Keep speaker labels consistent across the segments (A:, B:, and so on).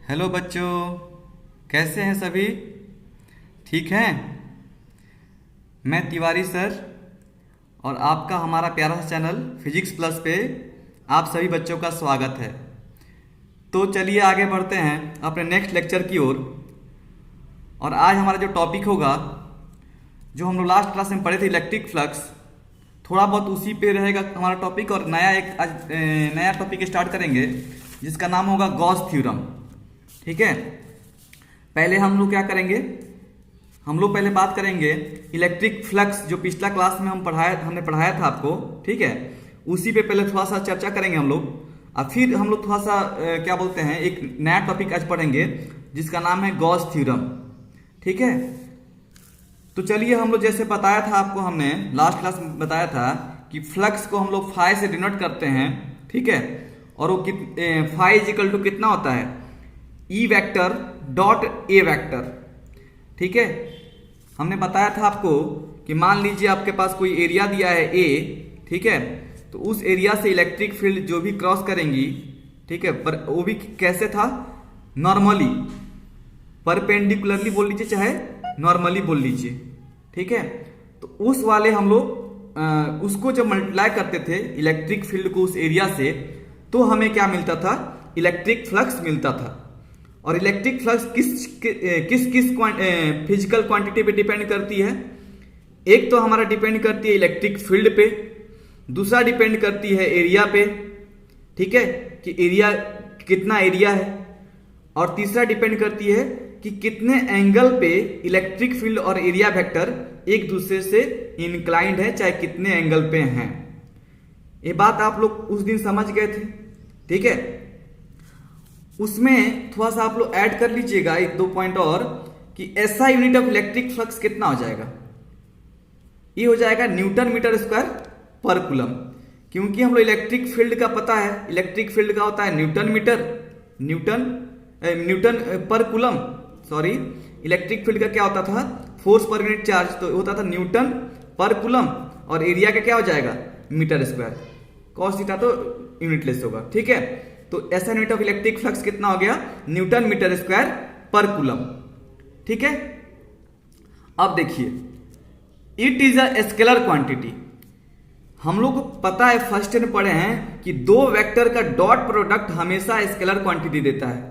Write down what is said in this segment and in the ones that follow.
A: Hello बच्चों, कैसे हैं सभी? ठीक हैं? मैं तिवारी सर और आपका हमारा प्यारा सा चैनल फिजिक्स प्लस पे आप सभी बच्चों का स्वागत है। तो चलिए आगे बढ़ते हैं अपने नेक्स्ट लेक्चर की ओर। और आज हमारा जो टॉपिक होगा, जो हम लोग लास्ट क्लास में पढ़े थे, इलेक्ट्रिक फ्लक्स, थोड़ा बहुत उसी पे रहेगा हमारा टॉपिक। और नया टॉपिक स्टार्ट करेंगे जिसका नाम होगा गॉस थ्योरम। ठीक है, पहले हम लोग क्या करेंगे, हम लोग पहले बात करेंगे इलेक्ट्रिक फ्लक्स, जो पिछला क्लास में हमने पढ़ाया था आपको। ठीक है, उसी पे पहले थोड़ा सा चर्चा करेंगे हम लोग, और फिर हम लोग थोड़ा सा क्या बोलते हैं, एक नया टॉपिक आज पढ़ेंगे जिसका नाम है गॉस थ्योरम। ठीक है, तो चलिए हम लोग जैसे बताया था आपको, हमने लास्ट क्लास में बताया था कि फ्लक्स को हम लोग फाई से डिनोट करते हैं। ठीक है, और वो फाई इज इक्वल टू कितना होता है, E vector dot A vector. ठीक है, हमने बताया था आपको कि मान लीजिए आपके पास कोई एरिया दिया है ए। ठीक है, तो उस एरिया से इलेक्ट्रिक फील्ड जो भी क्रॉस करेंगी, ठीक है, पर वो भी कैसे था, नॉर्मली, परपेंडिकुलरली बोल लीजिए चाहे नॉर्मली बोल लीजिए। ठीक है, तो उस वाले हम लोग उसको जब मल्टीप्लाई करते थे इलेक्ट्रिक फील्ड को उस एरिया से, तो हमें क्या मिलता था, इलेक्ट्रिक फ्लक्स मिलता था। और इलेक्ट्रिक फ्लक्स किस फिजिकल क्वांटिटी पे डिपेंड करती है? एक तो हमारा डिपेंड करती है इलेक्ट्रिक फील्ड पे, दूसरा डिपेंड करती है एरिया पे। ठीक है, कि एरिया कितना एरिया है, और तीसरा डिपेंड करती है कि कितने एंगल पे इलेक्ट्रिक फील्ड और एरिया वेक्टर एक दूसरे से इंक्लाइंड है, चाहे कितने एंगल पे हैं। ये बात आप लोग उस दिन समझ गए थे। ठीक है, उसमें थोड़ा सा आप लोग ऐड कर लीजिएगा एक दो पॉइंट और, कि ऐसा यूनिट ऑफ इलेक्ट्रिक फ्लक्स कितना हो जाएगा, ये हो जाएगा न्यूटन मीटर स्क्वायर पर कूलम। क्योंकि हम लोग इलेक्ट्रिक फील्ड का पता है, इलेक्ट्रिक फील्ड का होता है न्यूटन पर कूलम, सॉरी, इलेक्ट्रिक फील्ड का क्या होता था, फोर्स पर यूनिट चार्ज, तो होता था न्यूटन पर कूलम। और एरिया का क्या हो जाएगा, मीटर स्क्वायर, कॉस थीटा तो यूनिटलेस होगा। ठीक है, तो ऐसा यूनिट ऑफ इलेक्ट्रिक फ्लक्स कितना हो गया, न्यूटन मीटर स्क्वायर पर कूलम। ठीक है, अब देखिए, it is a scalar quantity. हम लोग को पता है, फर्स्ट में पढ़े हैं कि दो वेक्टर का डॉट प्रोडक्ट हमेशा स्केलर क्वांटिटी देता है।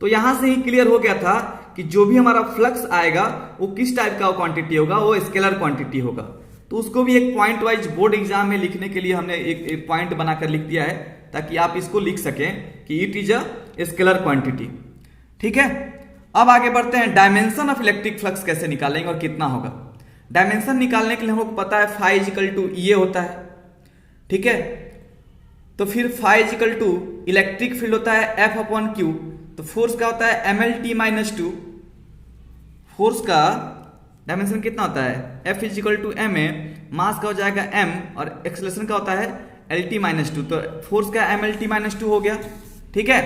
A: तो यहां से ही क्लियर हो गया था कि जो भी हमारा फ्लक्स आएगा वो किस टाइप का क्वांटिटी होगा, वो स्केलर क्वांटिटी होगा। तो उसको भी एक पॉइंट वाइज बोर्ड एग्जाम में लिखने के लिए हमने एक पॉइंट बनाकर लिख दिया है, ताकि आप इसको लिख सकें कि it is a scalar quantity. ठीक है, अब आगे बढ़ते हैं, डायमेंशन ऑफ इलेक्ट्रिक फ्लक्स कैसे निकालेंगे और कितना होगा। डायमेंशन निकालने के लिए हमको पता है फाई इजिकल टू ई होता है। ठीक है, तो फिर phi equal to electric field होता है एफ अपॉन क्यू, तो फोर्स का होता है M L T minus two. Force का डायमेंशन कितना होता है, F equal to M A, mass का हो जाएगा एम, और एक्सेलरेशन का होता है एल टी माइनस टू। तो फोर्स का M L T minus two हो गया। ठीक है,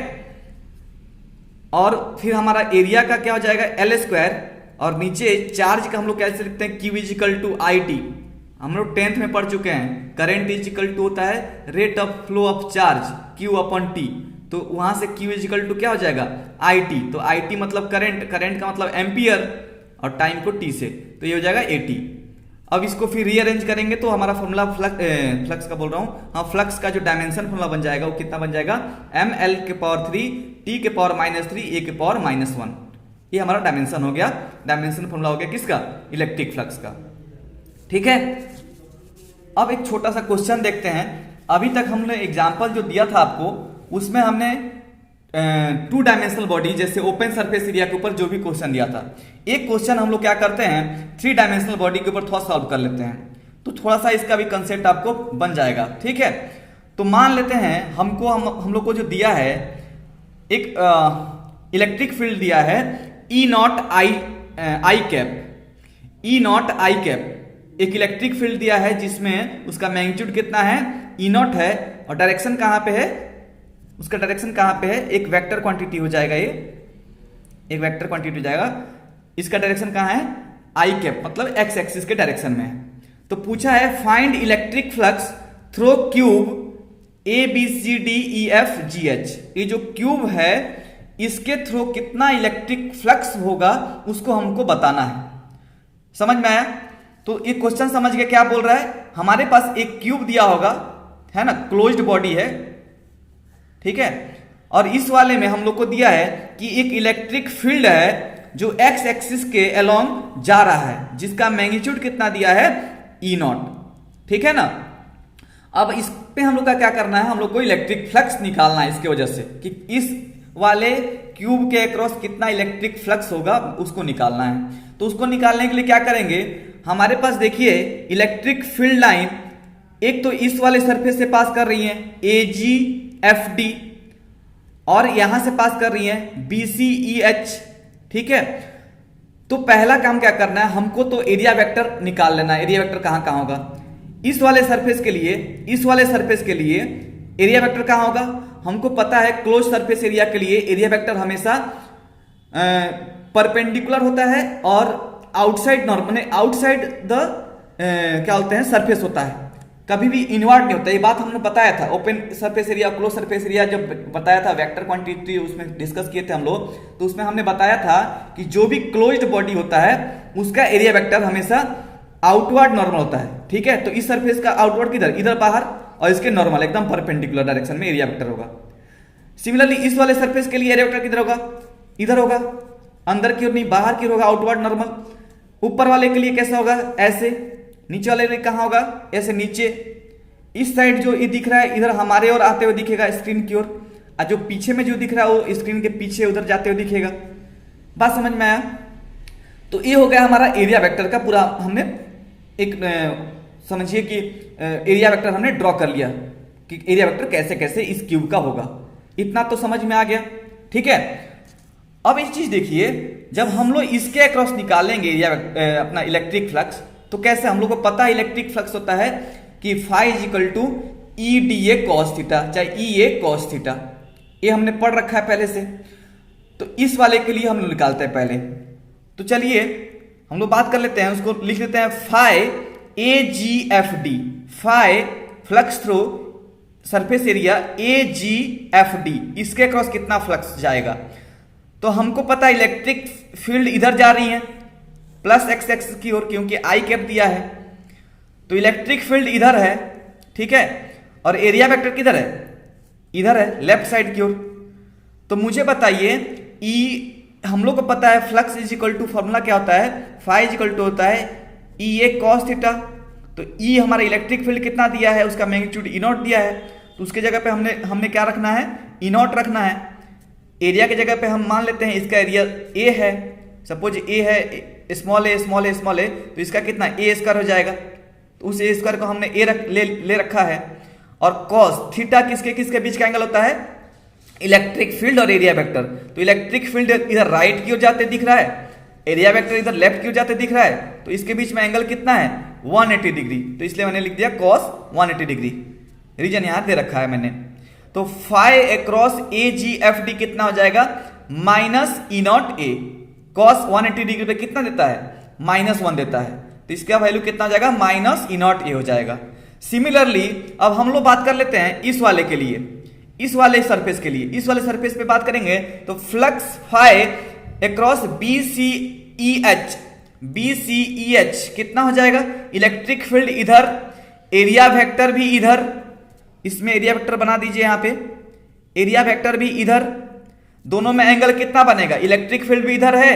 A: और फिर हमारा एरिया का क्या हो जाएगा, एल स्क्वायर, और नीचे चार्ज का हम लोग कैसे लिखते हैं, Q is equal to I T. हम लोग 10th में पढ़ चुके हैं, करंट इजिकल टू होता है rate of flow of charge, Q upon T. तो वहां से क्यू इजिकल टू क्या हो जाएगा, आई टी। तो आई टी मतलब करंट, करंट का मतलब एम्पियर, और टाइम को टी से, तो ये हो जाएगा ए टी। अब इसको फिर रीअरेंज करेंगे तो हमारा फॉर्मूला फ्लक्स का बोल रहा हूं, हाँ, फ्लक्स का जो डायमेंशन फॉर्मूला बन जाएगा वो कितना बन जाएगा, एम एल के पावर 3 टी के पावर -3 ए के पावर -1। ये हमारा डायमेंशन हो गया, डायमेंशन फॉर्मूला हो गया किसका, इलेक्ट्रिक फ्लक्स का। ठीक है, अब एक छोटा सा क्वेश्चन देखते हैं। अभी तक हमने एग्जाम्पल जो दिया था आपको, उसमें हमने 2 डायमेंशनल बॉडी, जैसे ओपन सरफेस एरिया के ऊपर जो भी क्वेश्चन दिया था, एक क्वेश्चन हम लोग क्या करते हैं, 3 डायमेंशनल बॉडी के ऊपर थोड़ा सॉल्व कर लेते हैं, तो थोड़ा सा इसका भी कंसेप्ट आपको बन जाएगा। ठीक है, तो मान लेते हैं हम लोग को जो दिया है, एक इलेक्ट्रिक फील्ड दिया है E naught I cap, E naught I cap, एक इलेक्ट्रिक फील्ड दिया है जिसमें उसका मैग्नीट्यूड कितना है, ई नॉट है, और डायरेक्शन कहां पे है, उसका डायरेक्शन कहां पे है, एक वेक्टर क्वांटिटी हो जाएगा, ये एक वेक्टर क्वांटिटी हो जाएगा। इसका डायरेक्शन कहां है, आई कैप, मतलब एक्स एक्सिस के डायरेक्शन में है। तो पूछा है find electric flux through cube A B C D E F G H. ये जो क्यूब है इसके थ्रू कितना इलेक्ट्रिक फ्लक्स होगा उसको हमको बताना है। समझ में आया? तो एक क्वेश्चन समझ गए क्या बोल रहा है? हमारे पास एक क्यूब दिया होगा, है ना, क्लोज्ड बॉडी है, ठीक है, और इस वाले में हम लोग को दिया है कि एक इलेक्ट्रिक फील्ड है जो एक्स एक्सिस के अलोंग जा रहा है, जिसका मैग्नीट्यूड कितना दिया है, ई नॉट, ठीक है ना। अब इस पे हम लोग का क्या करना है, हम लोग को इलेक्ट्रिक फ्लक्स निकालना है इसके वजह से कि इस वाले क्यूब के अक्रॉस कितना इलेक्ट्रिक फ्लक्स होगा उसको निकालना है। तो उसको निकालने के लिए क्या करेंगे, हमारे पास देखिए इलेक्ट्रिक फील्ड लाइन एक तो इस वाले सरफेस से पास कर रही है AGFD, और यहां से पास कर रही है BCEH, ठीक है। तो पहला काम क्या करना है, हमको तो एरिया वेक्टर निकाल लेना है। एरिया वेक्टर कहां कहां होगा, इस वाले सरफेस के लिए, इस वाले सरफेस के लिए एरिया वेक्टर कहां होगा, हमको पता है क्लोज सरफेस एरिया के लिए एरिया वेक्टर हमेशा परपेंडिकुलर होता है और आउटसाइड नॉर्मल, आउटसाइड द क्या बोलते हैं, सरफेस होता है, कभी भी इनवर्ड नहीं होता। ये बात हमने बताया था open surface area, close surface area जब बताया था, वेक्टर क्वांटिटी उसमें डिस्कस किए थे हम लोग, तो उसमें हमने बताया था कि जो भी क्लोज्ड बॉडी होता है उसका एरिया वेक्टर हमेशा आउटवर्ड नॉर्मल होता है, ठीक है। तो इस सरफेस का आउटवर्ड किधर, इधर बाहर, और इसके नॉर्मल एकदम परपेंडिकुलर डायरेक्शन में एरिया वेक्टर होगा। सिमिलरली इस वाले सरफेस के लिए एरिया वेक्टर किधर होगा, इधर होगा, अंदर की ओर नहीं, बाहर की ओर होगा, आउटवर्ड नॉर्मल। ऊपर वाले के लिए कैसा होगा, ऐसे, नीचे वाले के लिए कहां होगा, ऐसे नीचे। इस साइड जो ये दिख रहा है इधर हमारे ओर आते हुए दिखेगा स्क्रीन की ओर, और जो पीछे में जो दिख रहा है वो स्क्रीन के पीछे उधर जाते हुए दिखेगा। बात समझ में आया? तो ये हो गया हमारा एरिया वेक्टर का पूरा, हमने एक समझिए कि एरिया वेक्टर हमने ड्रॉ कर लिया कि एरिया वेक्टर कैसे कैसे इस क्यूब का होगा। इतना तो समझ में आ गया, ठीक है। अब एक चीज देखिए, जब हम लोग इसके अक्रॉस निकालेंगे एरिया अपना इलेक्ट्रिक फ्लक्स, तो कैसे, हम लोग को पता है इलेक्ट्रिक फ्लक्स होता है कि phi is equal to EDA cos theta, चाहे EA cos थीटा, ये हमने पढ़ रखा है पहले से। तो इस वाले के लिए हम लोग निकालते हैं पहले। तो चलिए हम लोग बात कर लेते हैं, उसको लिख लेते हैं phi AGFD, phi flux through surface area AGFD, इसके अक्रॉस कितना फ्लक्स जाएगा। तो हमको पता है इलेक्ट्रिक फील्ड इधर जा रही है प्लस एक्स एक्सिस की ओर, क्योंकि आई कैप दिया है, तो इलेक्ट्रिक फील्ड इधर है, ठीक है, और एरिया वेक्टर किधर है, इधर है, लेफ्ट साइड की ओर। तो मुझे बताइए हम लोग को पता है flux is equal to, formula क्या होता है, फाई इज इक्वल टू होता है EA cos थीटा। तो E हमारा इलेक्ट्रिक फील्ड कितना दिया है, उसका मैग्नीट्यूड E नॉट दिया है, तो उसके जगह पे हमने क्या रखना है, E नॉट रखना है। एरिया की जगह पे हम मान लेते हैं इसका एरिया A है, सपोज A है, स्मॉल ए स्मॉल ए स्मॉल ए, तो इसका कितना A स्क्वायर हो जाएगा। तो उस A स्क्वायर को हमने ले रखा है। और cos थीटा किसके किसके बीच का एंगल होता है, इलेक्ट्रिक फील्ड और एरिया वेक्टर। तो इलेक्ट्रिक फील्ड इधर राइट की ओर जाते दिख रहा है, एरिया वेक्टर इधर लेफ्ट की ओर जाते दिख रहा है, तो इसके बीच में एंगल कितना है, 180 डिग्री। तो इसलिए मैंने लिख दिया cos 180 डिग्री, रीजन यहां दे रखा है मैंने। तो फाई अक्रॉस AGFD कितना हो जाएगा, minus E not A। cos 180 degree पे कितना देता है, -1 देता है, तो इसका वैल्यू कितना हो जाएगा, माइनस E नॉट A हो जाएगा। सिमिलरली अब हम लोग बात कर लेते हैं इस वाले के लिए, इस वाले सरफेस के लिए। इस वाले सरफेस पे बात करेंगे तो फ्लक्स फाई अक्रॉस BCEH कितना हो जाएगा, इलेक्ट्रिक फील्ड इधर, एरिया वेक्टर भी इधर, इसमें एरिया वेक्टर बना दीजिए, यहां पे एरिया वेक्टर भी इधर, दोनों में एंगल कितना बनेगा, इलेक्ट्रिक फील्ड भी इधर है,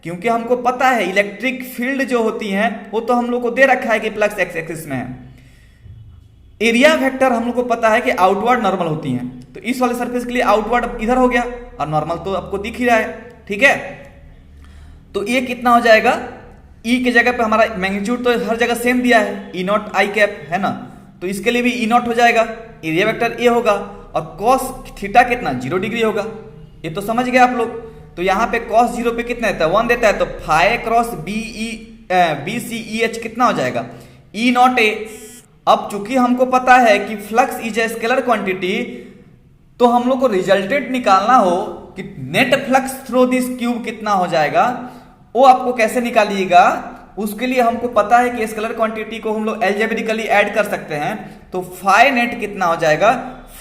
A: क्योंकि हमको पता है इलेक्ट्रिक फील्ड जो होती हैं वो तो हम लोग को दे रखा है कि प्लस एक्स एक्सिस में है। एरिया वेक्टर हम लोग को पता है कि आउटवर्ड नॉर्मल होती हैं, तो इस वाले सरफेस के लिए आउटवर्ड इधर हो गया और नॉर्मल तो आपको दिख ही रहा है, ठीक है। तो ये कितना हो जाएगा, E के जगह पे हमारा मैग्नीट्यूड तो हर जगह सेम दिया है, E नॉट आई कैप है ना, तो इसके लिए भी E नॉट हो जाएगा, एरिया वेक्टर A होगा, और cos थीटा कितना 0 डिग्री होगा, ये तो समझ गए आप लोग। तो यहाँ पे cos 0 पे कितना देता है, 1 देता है, तो फाई क्रॉस BCEH कितना हो जाएगा, E नॉट A। अब चूंकि हमको पता है कि flux is a scalar quantity, तो हम लोग को रिजल्टेंट निकालना हो कि net flux through this cube कितना हो जाएगा, वो आपको कैसे निकालिएगा, उसके लिए हमको पता है कि स्केलर क्वांटिटी को हम लोग एल्जेब्रिकली ऐड कर सकते हैं। तो फाई नेट कितना हो जाएगा,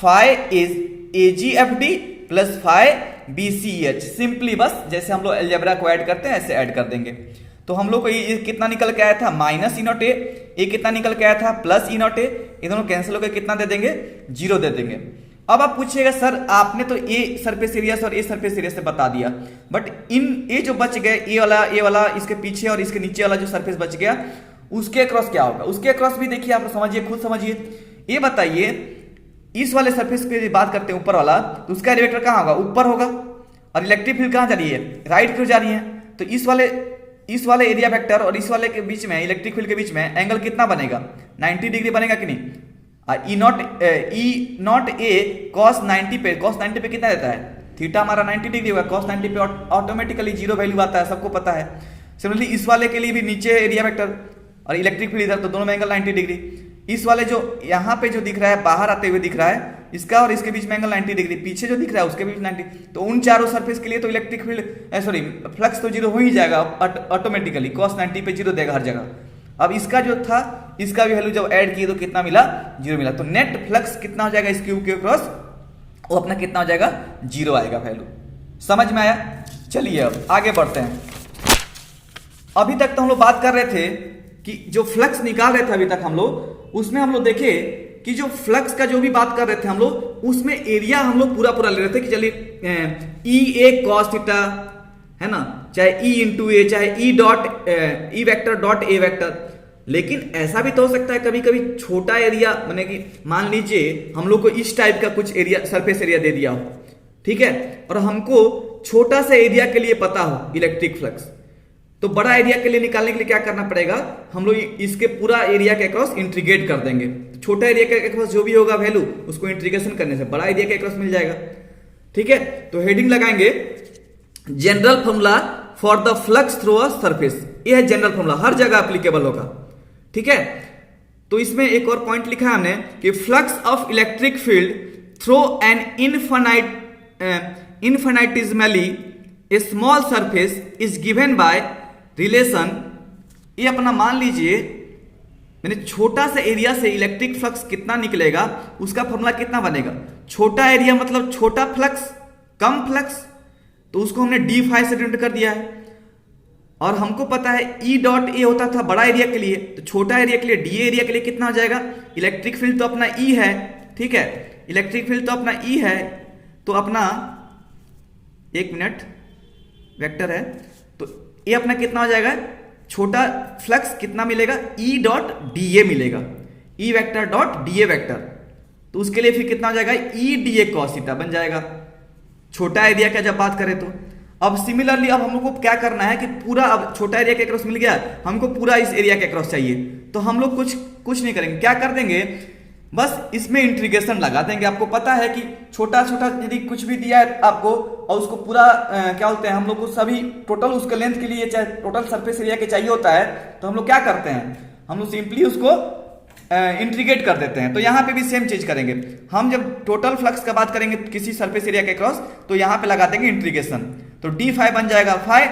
A: phi is AGFD plus phi BCH, simply बस जैसे हम लोग अलजेब्रा को ऐड करते हैं ऐसे ऐड कर देंगे। तो हम लोग को ये कितना निकल के आया था, माइनस E0 A, ये कितना निकल के आया था, प्लस E0 A, ये दोनों कैंसिल होकर कितना दे देंगे, 0 दे देंगे। अब आप पूछिएगा सर आपने तो ए सरफेस एरिया से और ए सरफेस एरिया से बता दिया, बट इन ये जो बच गए ए वाला इसके पीछे और इसके नीचे वाला जो सरफेस बच गया उसके अक्रॉस क्या होगा, उसके अक्रॉस भी देखिए आप समझिए, खुद समझिए। ये बताइए इस वाले सरफेस की बात करते हैं ऊपर वाला, तो उसका एरिया वेक्टर कहाँ होगा, ऊपर होगा, और इलेक्ट्रिक फील्ड कहाँ जा रही है, राइट की जा रही है। तो इस वाले एरिया वेक्टर और इस वाले के बीच में, इलेक्ट्रिक फील्ड के बीच में एंगल कितना बनेगा, 90 डिग्री बनेगा कि नहीं। ई नॉट ए cos 90 पे कितना देता है, थीटा हमारा 90 डिग्री होगा, cos 90 पे ऑटोमेटिकली 0 वैल्यू आता है, सबको पता है। सिमिलरली इस वाले के लिए भी नीचे एरिया वेक्टर और इलेक्ट्रिक फील्ड इधर, तो दोनों में एंगल 90 डिग्री। इस वाले जो यहाँ पे जो दिख रहा है बाहर आते हुए दिख रहा है, इसका और इसके बीच में एंगल 90 डिग्री, पीछे जो दिख रहा है उसके बीच 90, तो उन चारों सरफेस के लिए तो इलेक्ट्रिक फील्ड सॉरी फ्लक्स तो 0 हो ही जाएगा ऑटोमेटिकली, cos 90 पे 0 देगा हर जगह। अब इसका जो था इसका भी वैल्यू जब ऐड किए तो कितना मिला, 0 मिला। तो नेट फ्लक्स कितना हो जाएगा इस क्यूब के क्रॉस, वो अपना कितना हो जाएगा, 0 आएगा वैल्यू। समझ में आया। चलिए अब आगे बढ़ते हैं। अभी तक तो हम लोग बात कर रहे थे कि जो फ्लक्स निकाल रहे थे अभी तक हम लोग, उसमें हम लोग देखे कि जो फ्लक्स का जो भी बात कर रहे थे हम लोग, उसमें एरिया हम लोग पूरा ले रहे थे कि चलिए ई ए कॉस थीटा है ना, चाहे ई इंटू ए, चाहे E dot E vector dot A vector. लेकिन ऐसा भी तो हो सकता है कभी कभी छोटा एरिया, माने कि मान लीजिए हम लोग को इस टाइप का कुछ एरिया सरफेस एरिया दे दिया हो, ठीक है, और हमको छोटा सा एरिया के लिए पता हो इलेक्ट्रिक फ्लक्स, तो बड़ा एरिया के लिए निकालने के लिए क्या करना पड़ेगा, हम लोग इसके पूरा एरिया के अक्रॉस इंटीग्रेट कर देंगे। छोटा एरिया के अक्रॉस जो भी होगा वैल्यू, उसको इंटीग्रेशन करने से बड़ा एरिया के अक्रॉस मिल जाएगा। ठीक है, तो हेडिंग लगाएंगे general formula for the flux through a surface. ये है जनरल फॉर्मूला, हर जगह एप्लीकेबल होगा। ठीक है, तो इसमें एक और पॉइंट लिखा है हमने कि flux of electric field through an infinitesimally small surface is given by relation. ये अपना मान लीजिए मैंने छोटा सा एरिया से इलेक्ट्रिक फ्लक्स कितना निकलेगा, उसका फॉर्मूला कितना बनेगा। छोटा एरिया मतलब छोटा फ्लक्स, कम फ्लक्स, तो उसको हमने डी फाई से डिनोट कर दिया है। और हमको पता है ई डॉट ए होता था बड़ा एरिया के लिए, तो छोटा एरिया के लिए डी एरिया के लिए कितना हो जाएगा, इलेक्ट्रिक फील्ड तो अपना ई है, ठीक है, इलेक्ट्रिक फील्ड तो अपना ई है, तो अपना एक मिनट वेक्टर है, तो ये अपना कितना हो जाएगा, छोटा फ्लक्स कितना मिलेगा, ई डॉट डी ए मिलेगा, E vector dot D A vector. तो उसके लिए फिर कितना हो जाएगा, E D A cos theta बन जाएगा, छोटा एरिया का जब बात करें तो। अब सिमिलरली अब हम लोग को क्या करना है कि पूरा, अब छोटा एरिया के क्रॉस मिल गया, हमको पूरा इस एरिया के क्रॉस चाहिए, तो हम लोग कुछ नहीं करेंगे, क्या कर देंगे, बस इसमें इंटीग्रेशन लगा देंगे। आपको पता है कि छोटा छोटा यदि कुछ भी दिया है आपको और उसको पूरा क्या बोलते हैं, हम लोग को सभी टोटल उसके लेंथ के लिए चाहे टोटल सरफेस एरिया के चाहिए होता है, तो हम लोग क्या करते हैं, हम लोग सिंपली उसको इंटीग्रेट कर देते हैं। तो यहाँ पे भी सेम चीज करेंगे, हम जब टोटल फ्लक्स का बात करेंगे किसी सरफेस एरिया के क्रॉस, तो यहाँ पे लगा देंगे इंटीग्रेशन, तो डी फाई बन जाएगा फाई,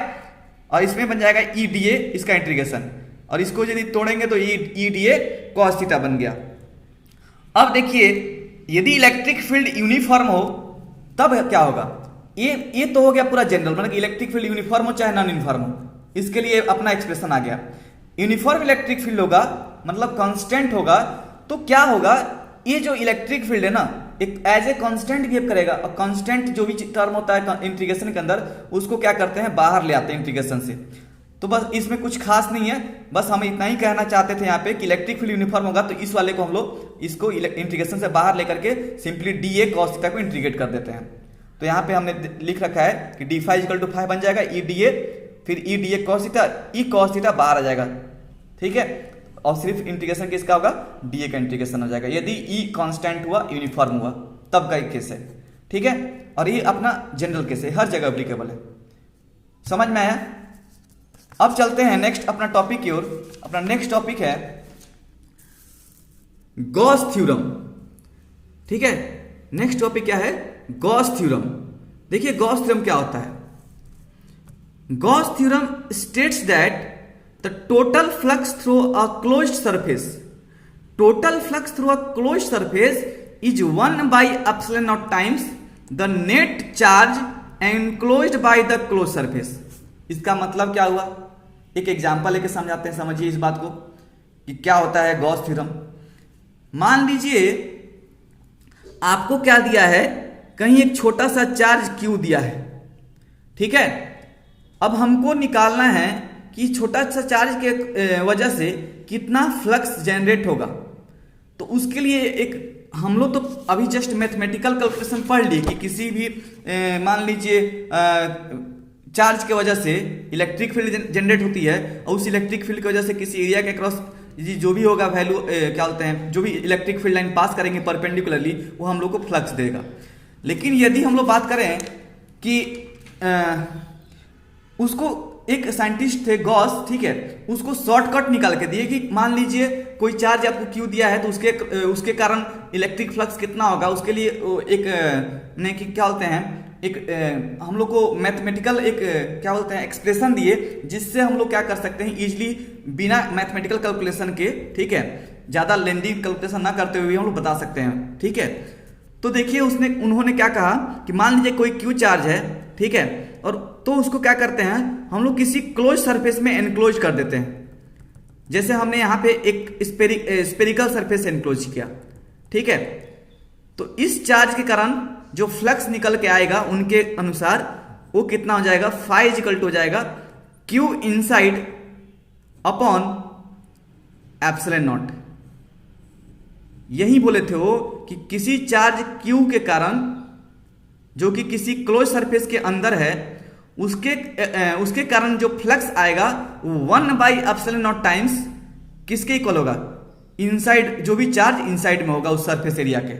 A: और इसमें बन जाएगा ई डी ए, इसका इंटीग्रेशन, और इसको यदि तोड़ेंगे तो ई डी ए कॉस थीटा बन गया। अब देखिए यदि इलेक्ट्रिक फील्ड यूनिफॉर्म हो तब क्या होगा, ये तो हो गया पूरा जनरल, मतलब इलेक्ट्रिक फील्ड यूनिफॉर्म हो चाहे नॉन यूनिफॉर्म हो, इसके लिए अपना एक्सप्रेशन आ गया। यूनिफॉर्म इलेक्ट्रिक फील्ड होगा मतलब कांस्टेंट होगा, तो क्या होगा, ये जो इलेक्ट्रिक फील्ड है ना एक एज ए कांस्टेंट बिहेव करेगा, और कांस्टेंट जो भी टर्म होता है इंटीग्रेशन के अंदर उसको क्या करते हैं, बाहर ले आते हैं इंटीग्रेशन से। तो बस इसमें कुछ खास नहीं है, बस हम इतना ही कहना चाहते थे यहाँ पे कि इलेक्ट्रिक फील्ड यूनिफॉर्म होगा तो इस वाले को हम लोग इसको इंटीग्रेशन से बाहर लेकर के simply D A cos theta को इंटीग्रेट कर देते हैं। तो यहाँ पे हमने लिख रखा है कि D phi equal to phi बन जाएगा ई डी ए, फिर E D A cos theta, E cos theta बाहर आ जाएगा, ठीक है, और सिर्फ इंटीग्रेशन किसका होगा, डी ए का इंटीग्रेशन हो जाएगा, यदि ई कांस्टेंट हुआ यूनिफॉर्म हुआ तब का केस है, ठीक है। और ये अपना जनरल केस है, हर जगह एप्लीकेबल है। समझ में आया। अब चलते हैं नेक्स्ट अपना टॉपिक की ओर। अपना नेक्स्ट टॉपिक है गॉस थ्योरम, ठीक है। नेक्स्ट टॉपिक क्या है, गॉस थ्योरम। देखिए गॉस थ्योरम क्या होता है, Gauss theorem states that the total flux through a closed surface, total flux through a closed surface is 1 by epsilon naught times the net charge enclosed by the close surface. इसका मतलब क्या हुआ, एक example लेके समझाते हैं, समझिए इस बात को कि क्या होता है गॉस थ्योरम। मान लीजिए आपको क्या दिया है, कहीं एक छोटा सा चार्ज क्यू दिया है, ठीक है। अब हमको निकालना है कि छोटा सा चार्ज के वजह से कितना फ्लक्स जनरेट होगा। तो उसके लिए एक हम लोग तो अभी जस्ट मैथमेटिकल कैलकुलेशन पढ़ लिए कि किसी भी मान लीजिए चार्ज के वजह से इलेक्ट्रिक फील्ड जनरेट होती है, और उस इलेक्ट्रिक फील्ड की वजह से किसी एरिया के क्रॉस जो भी होगा वैल्यू क्या बोलते हैं, जो भी इलेक्ट्रिक फील्ड लाइन पास करेंगे परपेंडिकुलरली, वो हम लोग को फ्लक्स देगा। लेकिन यदि हम लोग बात करें कि उसको एक साइंटिस्ट थे गॉस, ठीक है, उसको शॉर्टकट निकाल के दिए कि मान लीजिए कोई चार्ज आपको क्यू दिया है, तो उसके कारण इलेक्ट्रिक फ्लक्स कितना होगा, उसके लिए एक नहीं कि क्या बोलते हैं, एक हम लोग को मैथमेटिकल एक क्या बोलते हैं एक्सप्रेशन दिए, जिससे हम लोग क्या कर सकते हैं इजीली बिना मैथमेटिकल कैलकुलेशन के, ठीक है, ज्यादा लेंदी कैलकुलेशन ना करते हुए हम लोग बता सकते हैं, ठीक है। तो देखिए उन्होंने क्या कहा कि मान लीजिए कोई क्यू चार्ज है, ठीक है, और तो उसको क्या करते हैं हम लोग किसी क्लोज सरफेस में एनक्लोज कर देते हैं। जैसे हमने यहाँ पे एक स्पेरिकल सरफेस एनक्लोज किया, ठीक है। तो इस चार्ज के कारण जो फ्लक्स निकल के आएगा उनके अनुसार वो कितना हो जाएगा, फाई इक्वल टू हो जाएगा Q inside upon epsilon naught. यही बोले थे वो कि किसी चार्ज क्यू के कारण जो कि किसी क्लोज सरफेस के अंदर है, उसके कारण जो फ्लक्स आएगा वो 1/ε0 टाइम्स किसके इक्वल होगा, इनसाइड, जो भी चार्ज इनसाइड में होगा उस सरफेस एरिया के।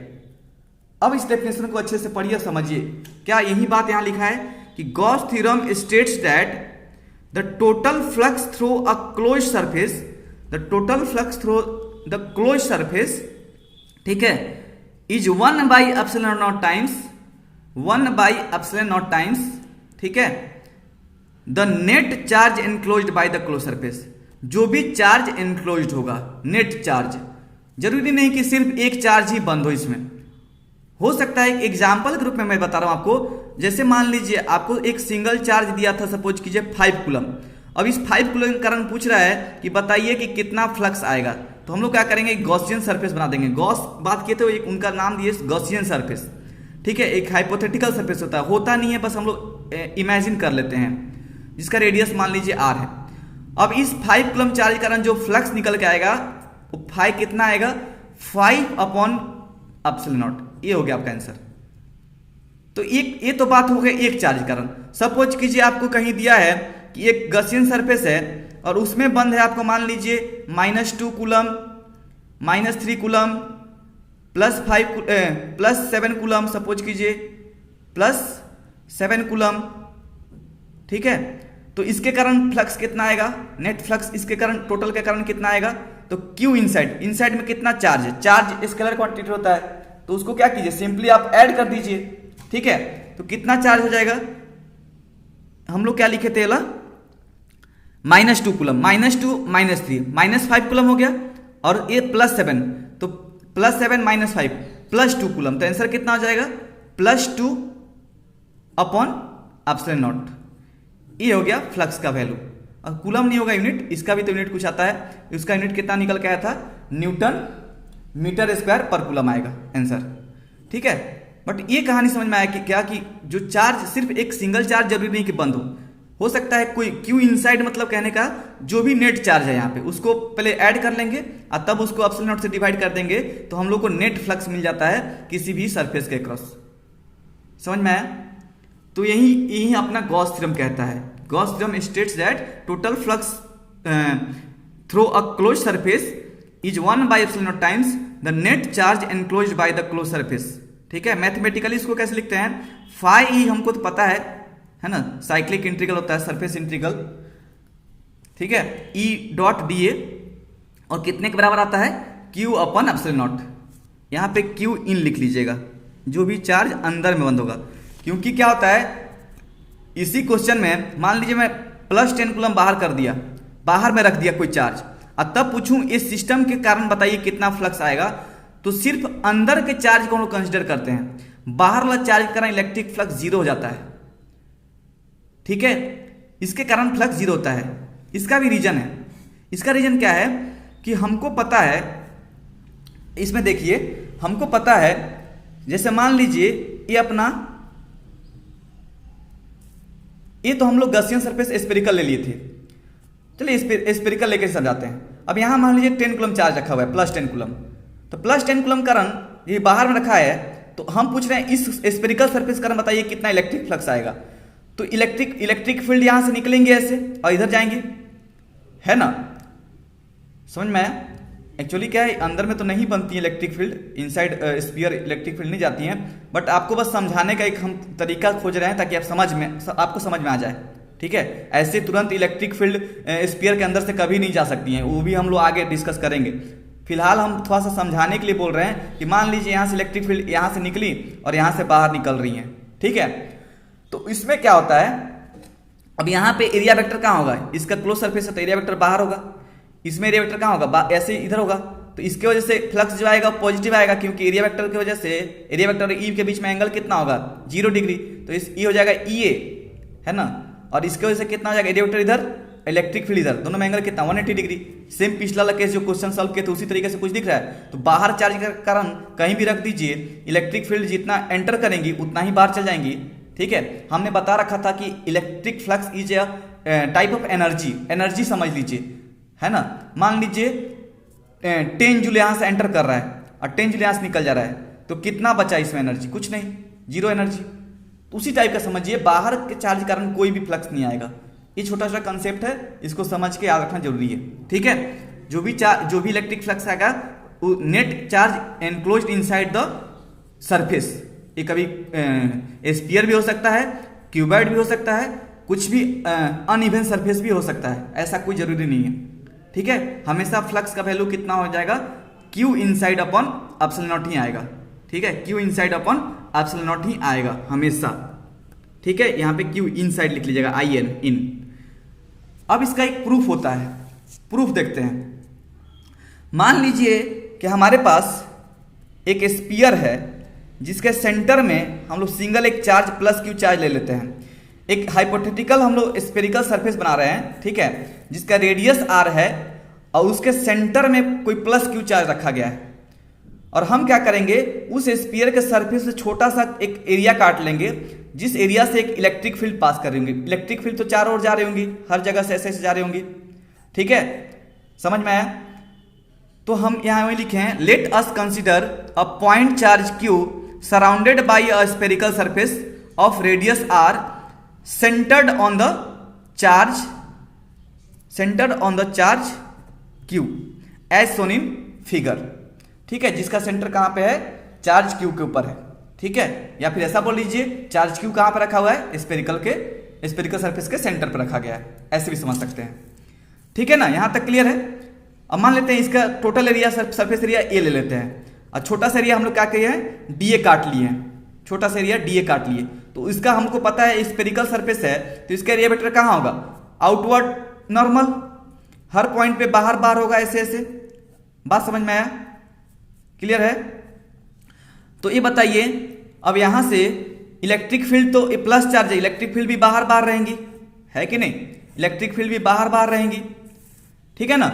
A: अब इस डेफिनेशन को अच्छे से पढ़िए, समझिए क्या यही बात यहां लिखा है कि Gauss theorem states that the total flux through a close surface, the total flux through the close surface, ठीक है, इज 1/ε0 टाइम्स 1/ε0 टाइम्स, ठीक है, the net charge enclosed by the close surface. जो भी चार्ज एनक्लोज्ड होगा, net charge, जरूरी नहीं कि सिर्फ एक चार्ज ही बंद हो, इसमें हो सकता है एग्जाम्पल के रूप में मैं बता रहा हूं आपको। जैसे मान लीजिए आपको एक सिंगल चार्ज दिया था, सपोज कीजिए 5 कूलम। अब इस 5 कूलम के कारण पूछ रहा है कि बताइए कि कितना फ्लक्स आएगा। तो हम लोग क्या करेंगे, गॉसियन सरफेस बना देंगे। गॉस बात किए तो एक उनका नाम दिए गॉसियन सरफेस, ठीक है, एक हाइपोथेटिकल सरफेस होता नहीं है, बस हम लोग इमेजिन कर लेते हैं, जिसका रेडियस मान लीजिए r है। अब इस 5 कूलम चार्ज के कारण जो फ्लक्स निकल के आएगा वो 5 कितना आएगा, 5/ε0। ये हो गया आपका आंसर। तो ये तो बात हो गई एक चार्ज के कारण। सपोज कीजिए आपको कहीं दिया है कि एक गॉसियन सरफेस है और उसमें बंद है आपको मान लीजिए -2 कूलम, -3 कूलम, +7 कूलम, सपोज कीजिए +7 कूलम, ठीक है। तो इसके कारण फ्लक्स कितना आएगा, नेट फ्लक्स इसके कारण टोटल के कारण कितना आएगा, तो क्यू इनसाइड में कितना चार्ज है, चार्ज स्केलर क्वांटिटी होता है, तो उसको क्या कीजिए, सिंपली आप ऐड कर दीजिए, ठीक है। तो कितना चार्ज हो जाएगा, हम लोग क्या लिखे थे -2 कूलम, -2 -3 -5 कूलम हो गया, और ये +7, तो +7 -5 +2 कूलम, तो आंसर कितना हो जाएगा, +2/ε0। ये हो गया फ्लक्स का वैल्यू। और कूलम नहीं होगा यूनिट, इसका भी तो यूनिट कुछ आता है, इसका यूनिट कितना निकल के आया था, न्यूटन मीटर स्क्वायर पर कूलम आएगा आंसर, ठीक है। बट ये कहानी समझ में आया कि क्या कि जो चार्ज सिर्फ एक सिंगल चार्ज जरूरी नहीं कि बंद हो सकता है कोई क्यू इनसाइड, मतलब कहने का जो भी नेट चार्ज है यहाँ पे उसको पहले ऐड कर लेंगे और तब उसको ε0 से डिवाइड कर देंगे, तो हम लोग को नेट फ्लक्स मिल जाता है किसी भी सरफेस के क्रॉस। समझ में आया। तो यही अपना गॉस थ्योरम कहता है। Gauss theorem states that total flux through a close surface is 1/ε0 times the net charge enclosed by the close surface, ठीक है। मैथमेटिकली इसको कैसे लिखते हैं, फाई ई हमको तो पता है ना, साइक्लिक इंटीग्रल होता है, सरफेस इंटीग्रल, ठीक है, E.dA, और कितने के बराबर आता है, Q/ε0। यहां पे Q इन लिख लीजिएगा, जो भी चार्ज अंदर में बंद होगा, क्योंकि क्या होता है इसी क्वेश्चन में मान लीजिए मैं +10 कूलम बाहर कर दिया, बाहर में रख दिया कोई चार्ज, और तब पूछूं इस सिस्टम के कारण बताइए कितना फ्लक्स आएगा, तो सिर्फ अंदर के चार्ज को हम लोग कंसिडर करते हैं, बाहर वाला चार्ज के कारण इलेक्ट्रिक फ्लक्स 0 हो जाता है। ठीक है, इसके कारण फ्लक्स जीरो होता है। इसका भी रीजन है। इसका रीजन क्या है कि हमको पता है, इसमें देखिए हमको पता है, जैसे मान लीजिए ये अपना, ये तो हम लोग गॉसियन सरफेस स्फेरिकल ले लिए थे। चलिए स्फेरिकल लेके समझाते हैं। अब यहां मान लीजिए 10 कूलम चार्ज रखा हुआ है, प्लस 10 कूलम। तो प्लस 10 कूलम करंट ये बाहर में रखा है, तो हम पूछ रहे हैं इस स्फेरिकल सरफेस करंट बताइए कितना इलेक्ट्रिक फ्लक्स आएगा। तो इलेक्ट्रिक फील्ड यहां से निकलेंगे ऐसे और इधर जाएंगे, है ना, समझ में आया। एक्चुअली क्या है, अंदर में तो नहीं बनती है electric field, inside sphere electric field नहीं जाती है, बट आपको बस समझाने का एक हम तरीका खोज रहे हैं ताकि आपको समझ में आ जाए। ठीक है, ऐसे तुरंत इलेक्ट्रिक फील्ड स्फीयर के अंदर से कभी नहीं जा सकती हैं, वो भी हम लोग आगे डिस्कस करेंगे। फिलहाल हम थोड़ा सा समझाने के लिए बोल रहे हैं कि मान लीजिए यहाँ से इलेक्ट्रिक फील्ड यहाँ से निकली और यहाँ से बाहर निकल रही है। ठीक है, तो इसमें क्या होता है, अब यहाँ पे एरिया वेक्टर कहाँ होगा, इसका क्लोज सरफेस है तो एरिया वेक्टर बाहर होगा, इसमें एरिया वेक्टर कहाँ होगा, ऐसे इधर होगा। तो इसके वजह से फ्लक्स जो आएगा पॉजिटिव आएगा, क्योंकि एरिया वेक्टर की वजह से एरिया वेक्टर और ई के बीच में एंगल कितना होगा, 0 डिग्री। तो इस ई हो जाएगा ई ए, है ना, और इसके वजह से कितना हो जाएगा, एरिया वेक्टर इधर इलेक्ट्रिक फील्ड इधर, दोनों में एंगल कितना 180 डिग्री। सेम पिछला वाला केस जो क्वेश्चन सॉल्व किया तो उसी तरीके से कुछ दिख रहा है। तो बाहर चार्ज का कारण कहीं भी रख दीजिए, इलेक्ट्रिक फील्ड जितना एंटर करेंगी उतना ही बाहर चल जाएंगी। ठीक है, हमने बता रखा था कि electric flux is a type of energy समझ लीजिए, है ना। मान लीजिए 10 जूल यहां से एंटर कर रहा है और 10 जूल यहां से निकल जा रहा है, तो कितना बचा इसमें एनर्जी, कुछ नहीं, 0 एनर्जी। तो उसी टाइप का समझिए, बाहर के चार्ज के कारण कोई भी फ्लक्स नहीं आएगा। ये छोटा छोटा कंसेप्ट है, इसको समझ के याद रखना जरूरी है। ठीक है, जो भी इलेक्ट्रिक फ्लक्स आएगा वो net charge enclosed inside the surface. ये कभी स्फीयर भी हो सकता है, क्यूबॉइड भी हो सकता है, कुछ भी अनइवन सरफेस भी हो सकता है, ऐसा कोई जरूरी नहीं है। ठीक है, हमेशा फ्लक्स का वैल्यू कितना हो जाएगा, Q inside upon epsilon not ही आएगा। ठीक है, Q inside upon epsilon not ही आएगा हमेशा। ठीक है, यहां पे Q इनसाइड लिख लीजिएगा, IN इन। अब इसका एक प्रूफ होता है, प्रूफ देखते हैं। मान लीजिए कि हमारे पास एक स्फीयर है जिसके सेंटर में हम लोग सिंगल एक चार्ज प्लस Q चार्ज ले लेते हैं। एक हाइपोथेटिकल हम लोग स्फेरिकल सरफेस बना रहे हैं, ठीक है, जिसका रेडियस r है और उसके सेंटर में कोई प्लस Q चार्ज रखा गया है। और हम क्या करेंगे, उस स्फीयर के सरफेस से छोटा सा एक एरिया काट लेंगे, जिस एरिया से एक इलेक्ट्रिक फील्ड पास कर रही होंगी। इलेक्ट्रिक फील्ड तो चारों ओर जा रही होंगी, हर जगह से ऐसे जा रही होंगी। ठीक है, समझ में आया। तो हम यहां वही लिखे हैं, let us consider a point charge Q surrounded by a spherical surface of radius r centered on the charge Q as shown in figure। ठीक है, जिसका सेंटर कहां पे है, चार्ज Q के ऊपर है। ठीक है, या फिर ऐसा बोल लीजिए, चार्ज Q कहां पे रखा हुआ है, स्फेरिकल सरफेस के सेंटर पर रखा गया है, ऐसे भी समझ सकते हैं। ठीक है ना, यहां तक क्लियर है। अब मान लेते हैं इसका total area, surface area A ले लेते हैं, और छोटा सा एरिया हम लोग क्या किए हैं, DA काट लिए हैं, छोटा सा एरिया DA काट लिए। तो इसका हमको पता है स्फेरिकल सरफेस है, तो इसका एरिया वेक्टर कहां होगा, आउटवर्ड नॉर्मल, हर पॉइंट पे बाहर बाहर होगा, ऐसे ऐसे। बात समझ में आया, क्लियर है। तो ये बताइए, अब यहां से इलेक्ट्रिक फील्ड तो प्लस चार्ज है, इलेक्ट्रिक फील्ड भी बाहर बाहर रहेंगी, है कि नहीं, इलेक्ट्रिक फील्ड भी बाहर बाहर रहेंगी। ठीक है ना।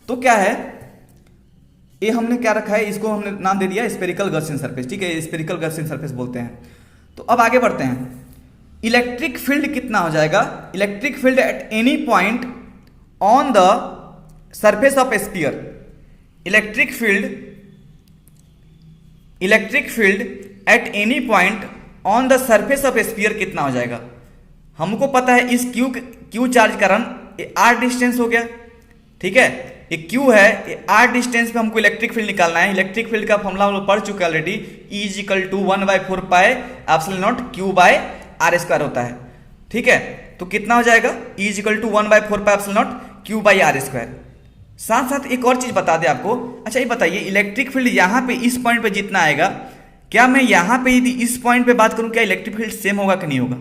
A: तो क्या है, ये हमने क्या रखा है, इसको हमने नाम दे दिया स्फेरिकल गॉसियन सरफेस। ठीक है, स्फेरिकल गॉसियन सरफेस बोलते हैं। तो अब आगे बढ़ते हैं, इलेक्ट्रिक फील्ड कितना हो जाएगा, electric field at any point on the surface of sphere. Electric field at any point on the surface of sphere कितना हो जाएगा। हमको पता है इस Q चार्ज कारण r डिस्टेंस हो गया। ठीक है, ये Q है, ये r डिस्टेंस पे हमको इलेक्ट्रिक फील्ड निकालना है। इलेक्ट्रिक फील्ड का फॉर्मूला हम लोग पढ़ चुके हैं already, E is equal to 1/4 pi epsilon naught Q/r² होता है। ठीक है, तो कितना हो जाएगा, E is equal to 1/4 pi epsilon naught Q/r²। साथ साथ एक और चीज बता दें आपको। अच्छा, ये बताइए, इलेक्ट्रिक फील्ड यहाँ पे इस पॉइंट पे जितना आएगा, क्या मैं यहाँ पे यदि इस पॉइंट पे बात करूं, क्या इलेक्ट्रिक फील्ड सेम होगा कि नहीं होगा।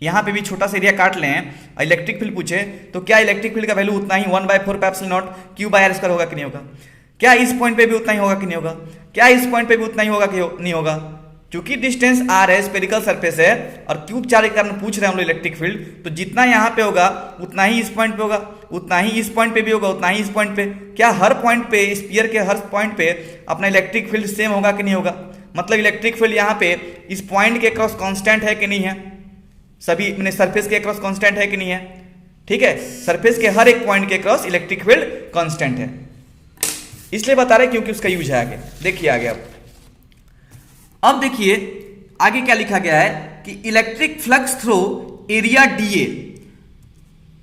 A: यहाँ पे भी छोटा सा एरिया काट लें और इलेक्ट्रिक फील्ड पूछे, तो क्या इलेक्ट्रिक फील्ड का वैल्यू उतना ही 1/4 पाई एप्सिलॉन नॉट Q/r² होगा कि नहीं होगा। क्या इस पॉइंट पे भी उतना ही होगा कि नहीं होगा, क्या इस पॉइंट पे भी उतना ही होगा कि नहीं होगा। चूंकि डिस्टेंस आर है, स्पेरिकल सरफेस है और क्यूब चार्ज के कारण पूछ रहे हैं हम लोग इलेक्ट्रिक फील्ड, तो जितना यहाँ पे होगा उतना ही इस पॉइंट पे होगा, उतना ही इस पॉइंट पे भी होगा, उतना ही इस पॉइंट पे। क्या हर पॉइंट पे, स्फीयर के हर पॉइंट पे अपना इलेक्ट्रिक फील्ड सेम होगा कि नहीं होगा? मतलब इलेक्ट्रिक फील्ड यहाँ पे इस पॉइंट के अक्रॉस कांस्टेंट है कि नहीं है? सभी मैंने सरफेस के अक्रॉस कांस्टेंट है कि नहीं है? ठीक है, सरफेस के हर एक पॉइंट के अक्रॉस इलेक्ट्रिक फील्ड कांस्टेंट है, इसलिए बता रहे क्योंकि उसका यूज है आगे। देखिए आगे अब देखिए आगे क्या लिखा गया है कि electric flux through area DA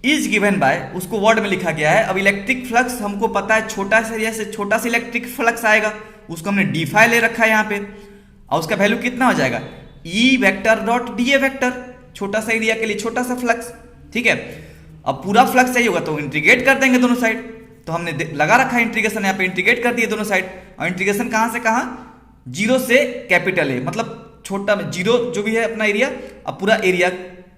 A: is given bye, उसको वर्ड में लिखा गया है। अब इलेक्ट्रिक फ्लक्स हमको पता है छोटा सा एरिया से छोटा सा इलेक्ट्रिक फ्लक्स आएगा, उसको हमने डी फाई ले रखा है यहाँ पे, और उसका वैल्यू कितना हो जाएगा? E vector dot D A vector, छोटा सा एरिया के लिए छोटा सा फ्लक्स। ठीक है, अब पूरा फ्लक्स चाहिए होगा तो इंटीग्रेट कर देंगे दोनों साइड, तो हमने लगा रखा है इंटीग्रेशन, यहाँ पे इंटीग्रेट कर दिए दोनों साइड। और इंटीग्रेशन कहाँ से कहाँ? जीरो से कैपिटल ए, मतलब छोटा जीरो जो भी है अपना एरिया, अब पूरा एरिया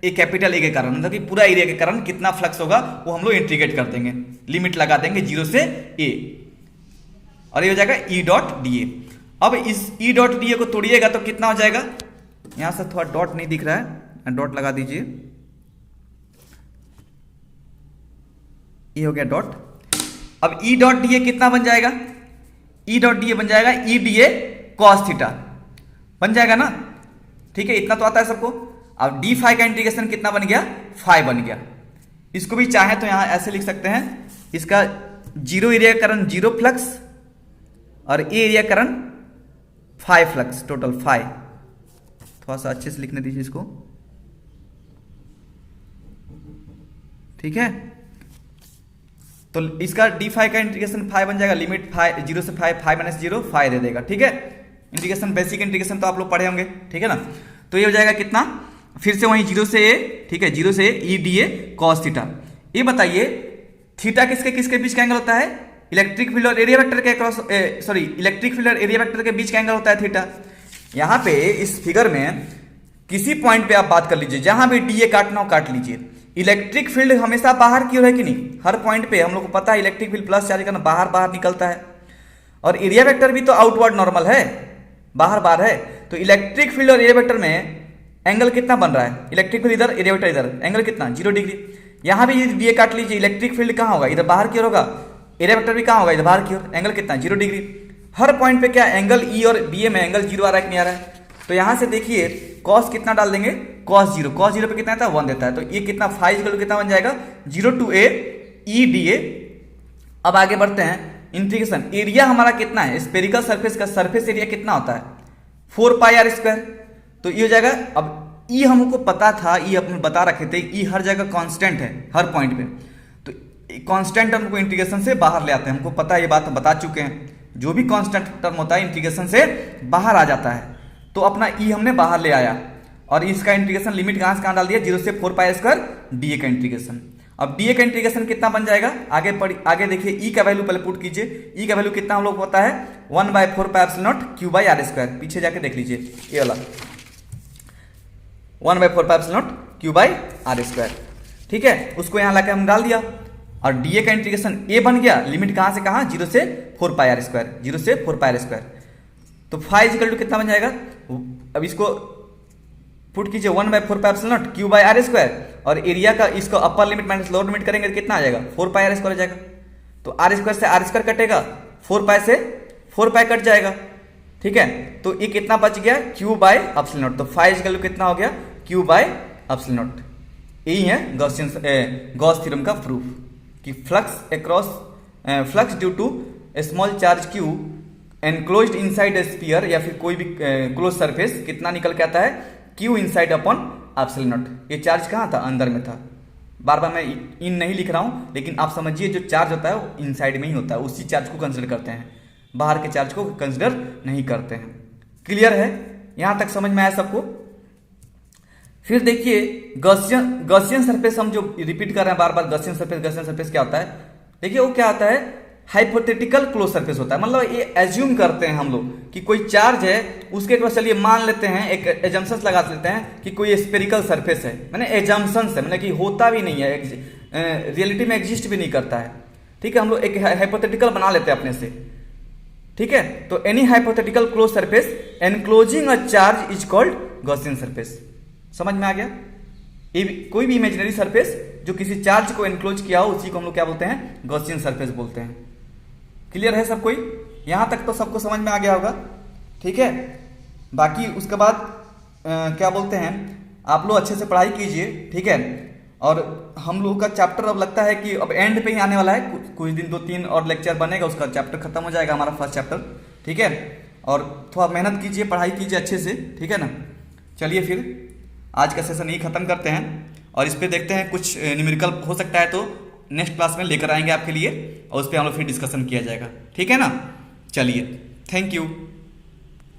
A: ए कैपिटल ए के कारण, मतलब कि पूरा एरिया के कारण कितना फ्लक्स होगा वो हम लोग इंटीग्रेट कर देंगे, लिमिट लगा देंगे जीरो से ए, और ये हो जाएगा ई डॉट डी ए। अब इस ई डॉट डी ए को तोड़िएगा तो कितना हो जाएगा? यहां से थोड़ा डॉट नहीं दिख रहा है, डॉट लगा दीजिए, ये हो गया डॉट। अब ई डॉट डी ए कितना बन जाएगा? ई डॉट डी ए बन जाएगा E D A cos theta, बन जाएगा ना? ठीक है, इतना तो आता है सबको। अब डी फाई का इंटीग्रेशन कितना बन गया? फाई बन गया। इसको भी चाहे तो यहां ऐसे लिख सकते हैं, इसका जीरो एरिया के कारण जीरो फ्लक्स और ए एरिया के कारण फाई फ्लक्स, टोटल फाई। थोड़ा सा अच्छे से लिखने दीजिए इसको, ठीक है। तो इसका डी फाई का इंटीग्रेशन फाई बन जाएगा, लिमिट फाई जीरो से phi, phi minus zero phi दे देगा। ठीक है, इंटीग्रेशन बेसिक इंटीग्रेशन तो आप लोग पढ़े होंगे, ठीक है ना। तो ये हो जाएगा कितना? फिर से वहीं जीरो से ए, ठीक है, जीरो से ई डी ए कॉस थीटा। ये बताइए थीटा किसके किसके बीच का एंगल होता है? इलेक्ट्रिक फील्ड और एरिया वेक्टर के क्रॉस, सॉरी इलेक्ट्रिक फील्ड और एरिया वेक्टर के बीच का एंगल होता है थीटा। यहां पे इस फिगर में किसी पॉइंट पे आप बात कर लीजिए, जहां भी डी ए काटना हो काट लीजिए। इलेक्ट्रिक फील्ड हमेशा बाहर की ओर है कि नहीं? हर पॉइंट पे हम लोग को पता है इलेक्ट्रिक फील्ड प्लस चार्ज करना बाहर बाहर निकलता है, और एरिया वेक्टर भी तो आउटवर्ड नॉर्मल है, बाहर बाहर है। तो इलेक्ट्रिक फील्ड और एरिया वेक्टर में एंगल कितना बन रहा है? इलेक्ट्रिक फील्ड इधर, एरिया वेक्टर इधर, एंगल कितना? 0 डिग्री। यहां भी डी ए काट लीजिए, इलेक्ट्रिक फील्ड कहां होगा? इधर बाहर की ओर होगा, एरिया वेक्टर भी कहां होगा? इधर बाहर की ओर, एंगल कितना? 0 डिग्री। हर पॉइंट पे क्या एंगल ई और डी ए में एंगल 0 आ रहा है कि नहीं आ रहा है? तो यहां से देखिए कॉस कितना डाल देंगे? कॉस 0, कॉस 0 पे कितना आता है? 1 देता है। तो ये कितना फाइव इक्वल टू कितना बन जाएगा? 0 to a ई डी ए। अब आगे बढ़ते हैं, इंटीग्रेशन एरिया हमारा कितना है? स्पेरिकल सरफेस का सरफेस एरिया कितना होता है? 4 पाई आर स्क्वायर। तो ये हो जाएगा, अब ई हमको पता था, ई अपने बता रखे थे, ई हर जगह कांस्टेंट है हर पॉइंट पे, तो कांस्टेंट हमको इंटीग्रेशन से बाहर ले आते हैं, हमको पता है, ये बात बता चुके हैं। जो भी कांस्टेंट टर्म होता है इंटीग्रेशन से बाहर आ जाता है, तो अपना ई हमने बाहर ले आया, और इसका इंटीग्रेशन लिमिट कहां से कहां डाल दिया? 0 से 4 पाई स्क्वायर डी ए का इंटीग्रेशन। अब डी ए का इंटीग्रेशन कितना बन जाएगा? आगे देखिए, ई का वैल्यू पहले पुट कीजिए। ई का वैल्यू कितना हम लोग पता है? 1/4 pi epsilon naught Q by R square. पीछे जाके देख लीजिए, ये वाला 1/4 pi epsilon naught Q by R square, ठीक है। उसको यहां लाके हम डाल दिया, और डी ए का इंटीग्रेशन ए बन गया, लिमिट कहां से कहां? 0 से 4 पाई आर स्क्वायर, 0 से 4 पाई आर स्क्वायर। तो फाइव इक्वल टू कितना बन जाएगा? अब इसको पुट कीजिए, 1/4 pi epsilon naught Q by R square, और एरिया का इसको upper limit minus lower limit करेंगे तो कितना आ जाएगा? 4 पाई आर स्क्वायर हो जाएगा। तो आर स्क्वायर से आर स्क्वायर कटेगा, 4 पाई से 4 पाई कट जाएगा, ठीक है। तो ये कितना बच गया? Q by epsilon naught. तो फाइव इक्वल टू कितना हो गया? Q by epsilon naught. यही है गॉस थ्योरम का प्रूफ कि flux due to small charge Q enclosed inside sphere, या फिर कोई भी क्लोज सरफेस, कितना निकल के आता है? Q inside upon epsilon not. ये चार्ज कहाँ था? अंदर में था। बार बार मैं इन नहीं लिख रहा हूं, लेकिन आप समझिए जो चार्ज होता है वो इनसाइड में ही होता है, उसी चार्ज को कंसिडर करते हैं, बाहर के चार्ज को कंसिडर नहीं करते हैं। क्लियर है? यहां तक समझ में आया सबको? फिर देखिए गॉसियन सरफेस, हम जो रिपीट कर रहे हैं बार बार, गॉसियन सरफेस क्या होता है? देखिए वो क्या होता है? हाइपोथेटिकल क्लोज सरफेस होता है। मतलब ये एज्यूम करते हैं हम लोग कि कोई चार्ज है, उसके क्रॉस, चलिए मान लेते हैं, एक एजम्पशंस लगा लेते हैं कि कोई स्पेरिकल सरफेस है, मैंने एजम्पशंस है, मैंने कि होता भी नहीं है, रियलिटी में एग्जिस्ट भी नहीं करता है, ठीक है। हम लोग एक हाइपोथेटिकल बना लेते हैं अपने से, ठीक है, तो any hypothetical close surface enclosing a charge is called Gaussian surface. समझ में आ गया? कोई भी इमेजिनरी सरफेस जो किसी चार्ज को एनक्लोज किया हो उसी को हम लोग क्या बोलते हैं? गॉसियन सरफेस बोलते हैं। क्लियर है सब कोई? यहां तक तो सबको समझ में आ गया होगा, ठीक है। बाकी उसके बाद क्या बोलते हैं, आप लोग अच्छे से पढ़ाई कीजिए, ठीक है। और हम लोगों का चैप्टर अब लगता है कि अब एंड पे ही आने वाला है, कुछ दिन 2-3 और लेक्चर बनेगा, उसका चैप्टर खत्म हो जाएगा हमारा फर्स्ट चैप्टर, ठीक है। और थोड़ा मेहनत कीजिए, पढ़ाई कीजिए अच्छे से, ठीक है ना। चलिए फिर आज का सेशन यही खत्म करते हैं और इस पर देखते हैं कुछ न्यूमेरिकल हो सकता है तो नेक्स्ट क्लास में लेकर आएंगे आपके लिए और उस पर हम लोग फिर डिस्कशन किया जाएगा, ठीक है ना। चलिए, थैंक यू।